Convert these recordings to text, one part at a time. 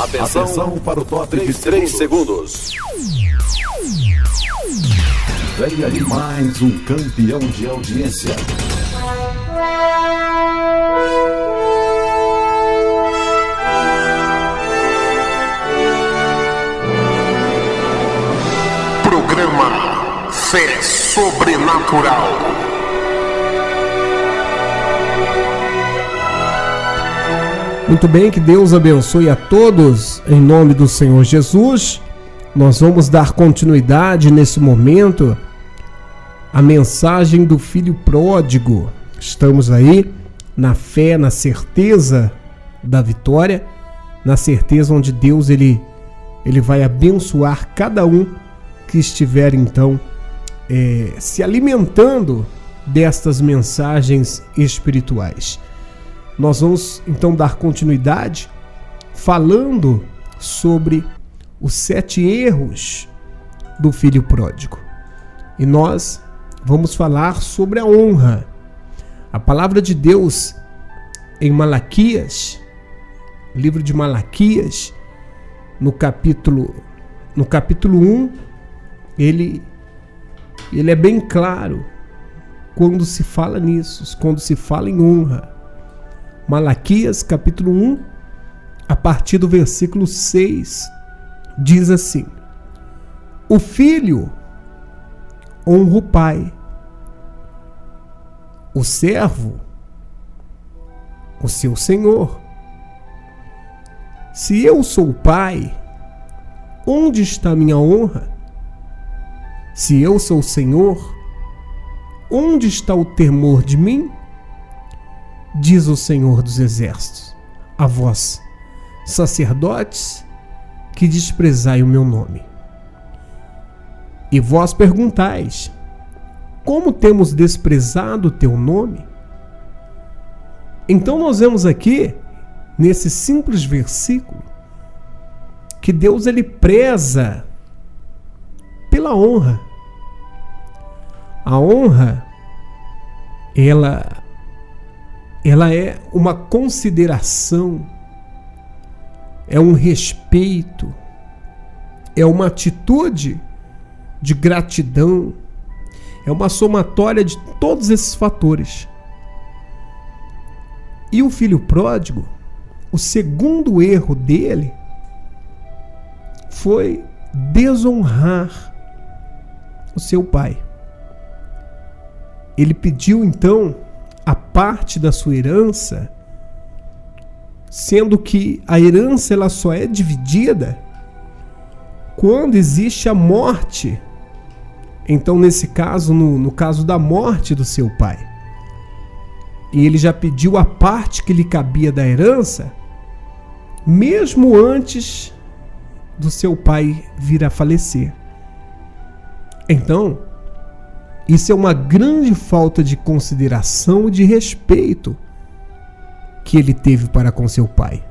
Atenção para o top de 3 segundos. Vem aí mais um campeão de audiência. Programa Fé Sobrenatural. Muito bem, que Deus abençoe a todos, em nome do Senhor Jesus. Nós vamos dar continuidade nesse momento à mensagem do Filho Pródigo. Estamos aí na fé, na certeza da vitória, na certeza onde Deus ele vai abençoar cada um que estiver então se alimentando destas mensagens espirituais. Nós vamos então dar continuidade falando sobre os 7 erros do filho pródigo. E nós vamos falar sobre a honra. A palavra de Deus em Malaquias, livro de Malaquias, no capítulo 1, ele é bem claro quando se fala nisso, quando se fala em honra. Malaquias, capítulo 1, a partir do versículo 6, diz assim: o filho honra o pai, o servo o seu senhor. Se eu sou o pai, onde está minha honra? Se eu sou o Senhor, onde está o temor de mim? Diz o Senhor dos Exércitos, a vós, sacerdotes, que desprezai o meu nome. E vós perguntais, como temos desprezado o teu nome? Então nós vemos aqui, nesse simples versículo, que Deus ele preza pela honra. A honra, ela é uma consideração, é um respeito, é uma atitude de gratidão, é uma somatória de todos esses fatores. E o filho pródigo, o segundo erro dele foi desonrar o seu pai. Ele pediu então a parte da sua herança, sendo que a herança ela só é dividida quando existe a morte. Então, nesse caso, no caso da morte do seu pai, e ele já pediu a parte que lhe cabia da herança, mesmo antes do seu pai vir a falecer. Então, isso é uma grande falta de consideração e de respeito que ele teve para com seu pai.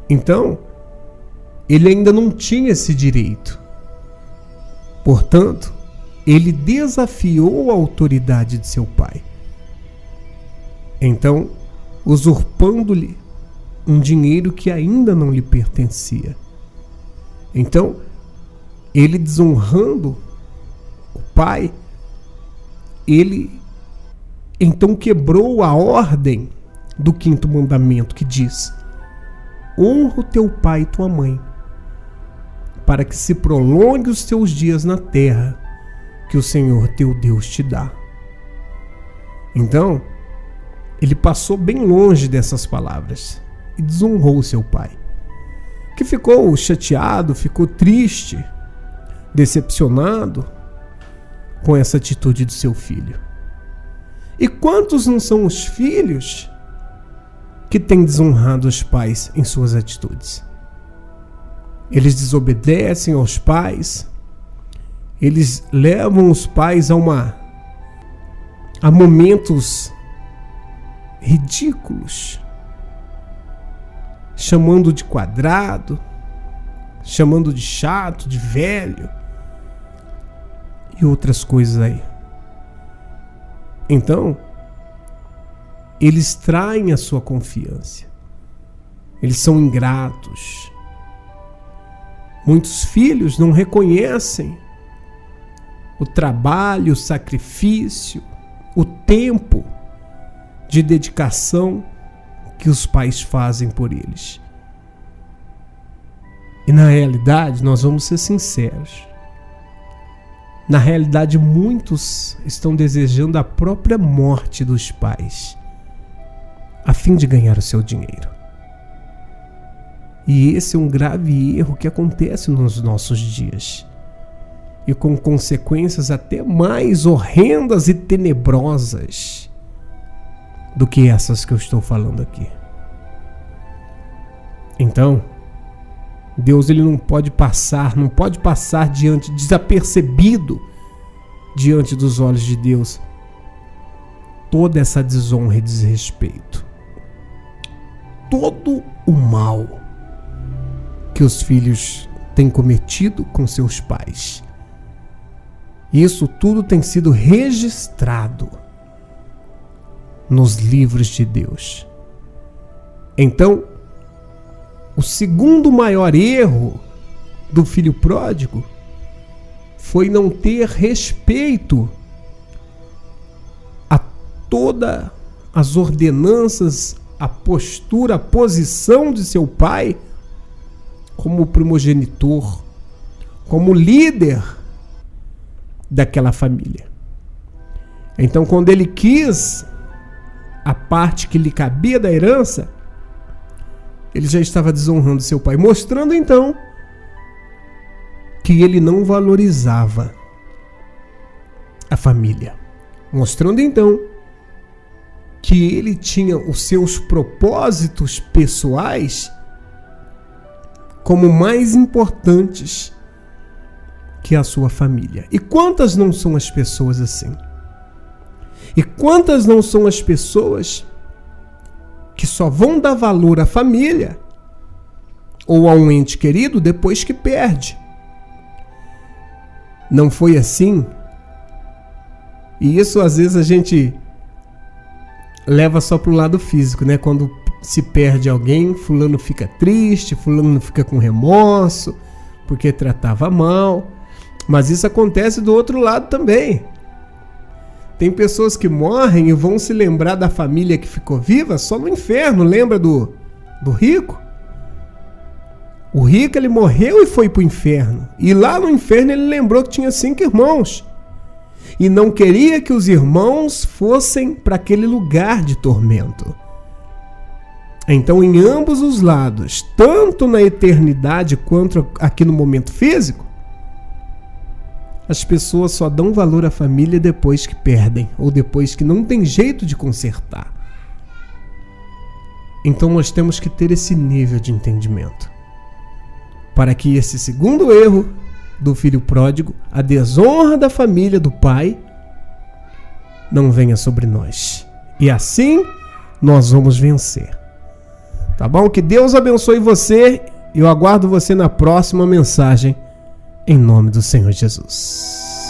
Então, ele ainda não tinha esse direito. Portanto, ele desafiou a autoridade de seu pai. Então, usurpando-lhe um dinheiro que ainda não lhe pertencia. Então, ele desonrando o pai, ele então quebrou a ordem do 5º mandamento, que diz: honra o teu pai e tua mãe, para que se prolongue os teus dias na terra que o Senhor teu Deus te dá. Então, ele passou bem longe dessas palavras e desonrou seu pai, que ficou chateado, ficou triste, decepcionado com essa atitude do seu filho. E quantos não são os filhos que têm desonrado os pais em suas atitudes? Eles desobedecem aos pais, eles levam os pais a momentos ridículos, chamando de quadrado, chamando de chato, de velho e outras coisas aí. Então, eles traem a sua confiança. Eles são ingratos. Muitos filhos não reconhecem o trabalho, o sacrifício, o tempo de dedicação que os pais fazem por eles. E na realidade, nós vamos ser sinceros. Na realidade, muitos estão desejando a própria morte dos pais, a fim de ganhar o seu dinheiro. E esse é um grave erro que acontece nos nossos dias, e com consequências até mais horrendas e tenebrosas do que essas que eu estou falando aqui. Então, Deus ele não pode passar desapercebido diante dos olhos de Deus toda essa desonra e desrespeito, todo o mal que os filhos têm cometido com seus pais. Isso tudo tem sido registrado nos livros de Deus. Então, o segundo maior erro do filho pródigo foi não ter respeito a todas as ordenanças, a postura, a posição de seu pai como primogenitor, como líder daquela família. Então, quando ele quis a parte que lhe cabia da herança, ele já estava desonrando seu pai, mostrando então que ele não valorizava a família, mostrando então que ele tinha os seus propósitos pessoais como mais importantes que a sua família. E quantas não são as pessoas assim? E quantas não são as pessoas que só vão dar valor à família ou a um ente querido depois que perde? Não foi assim? E isso às vezes a gente leva só para o lado físico, né? Quando se perde alguém, fulano fica triste, fulano fica com remorso porque tratava mal. Mas isso acontece do outro lado também. Tem pessoas que morrem e vão se lembrar da família que ficou viva só no inferno. Lembra do rico? O rico, ele morreu e foi para o inferno. E lá no inferno ele lembrou que tinha 5 irmãos. E não queria que os irmãos fossem para aquele lugar de tormento. Então, em ambos os lados, tanto na eternidade quanto aqui no momento físico, as pessoas só dão valor à família depois que perdem, ou depois que não tem jeito de consertar. Então nós temos que ter esse nível de entendimento, para que esse segundo erro do filho pródigo, a desonra da família do pai, não venha sobre nós. E assim nós vamos vencer. Tá bom? Que Deus abençoe você. Eu aguardo você na próxima mensagem. Em nome do Senhor Jesus.